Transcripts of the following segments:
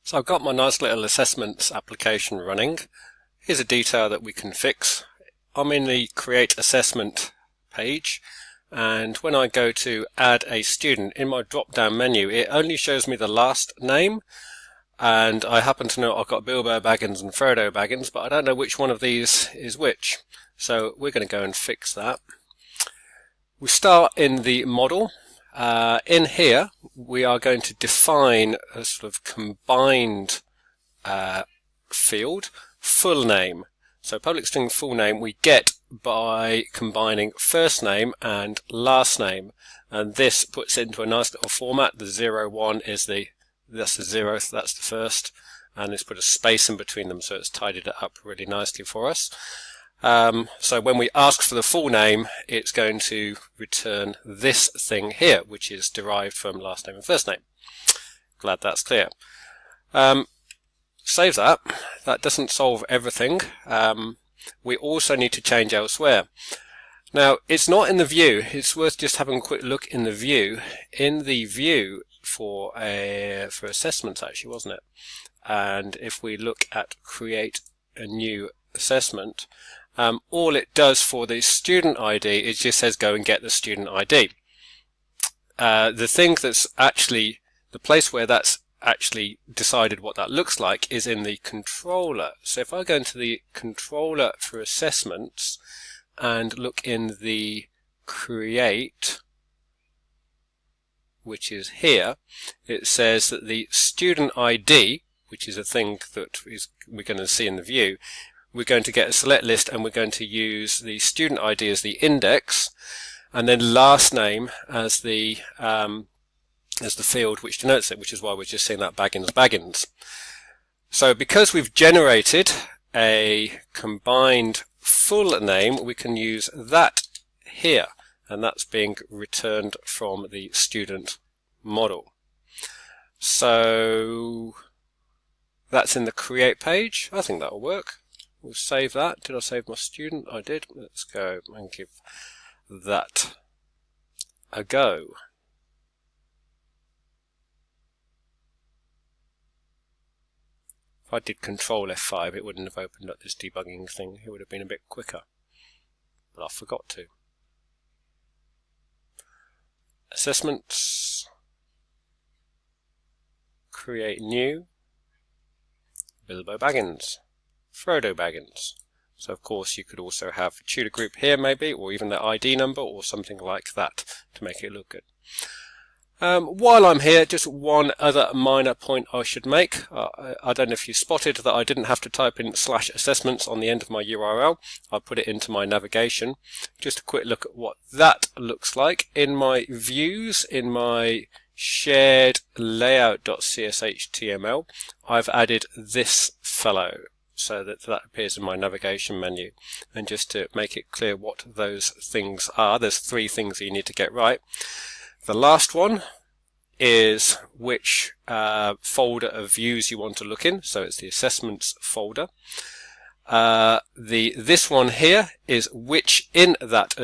So I've got my nice little assessments application running. Here's a detail that we can fix. I'm in the Create Assessment page, and when I go to add a student, in my drop-down menu it only shows me the last name, and I happen to know I've got Bilbo Baggins and Frodo Baggins, but I don't know which one of these is which. So we're going to go and fix that. We start in the model. In here we are going to define a sort of combined field, full name. So public string full name we get by combining first name and last name, and this puts it into a nice little format. The 01 is that's the 0th, that's the first, and it's put a space in between them, so it's tidied it up really nicely for us. So when we ask for the full name, it's going to return this thing here, which is derived from last name and first name. Glad that's clear. Save that. That doesn't solve everything. We also need to change elsewhere. Now, it's not in the view. It's worth just having a quick look in the view. In the view for assessments, actually, wasn't it? And if we look at create a new assessment, all it does for the student ID is just says go and get the student ID. The thing that's actually, the place where that's actually decided what that looks like is in the controller. So if I go into the controller for assessments and look in the create, which is here, it says that the student ID, which is a thing that we're going to see in the view, we're going to get a select list and we're going to use the student ID as the index and then last name as the field which denotes it, which is why we're just seeing that Baggins. So because we've generated a combined full name, we can use that here, and that's being returned from the student model. So that's in the create page. I think that'll work. We'll save that. Did I save my student? I did. Let's go and give that a go. If I did Control F5, it wouldn't have opened up this debugging thing. It would have been a bit quicker, but I forgot to. Assessments, create new, Bilbo Baggins, Frodo Baggins. So of course you could also have a tutor group here maybe, or even the ID number or something like that to make it look good. While I'm here, just one other minor point I should make. I don't know if you spotted that I didn't have to type in /assessments on the end of my URL. I put it into my navigation. Just a quick look at what that looks like. In my views, in my shared layout.cshtml, I've added this fellow so that appears in my navigation menu. And just to make it clear what those things are, there's 3 things that you need to get right. The last one is which folder of views you want to look in, so it's the assessments folder. This one here is which in that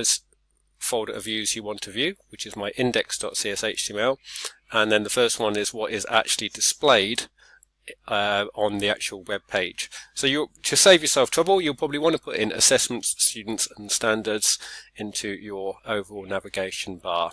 folder of views you want to view, which is my index.cshtml, and then the first one is what is actually displayed on the actual web page. So to save yourself trouble, you'll probably want to put in assessments, students and standards into your overall navigation bar.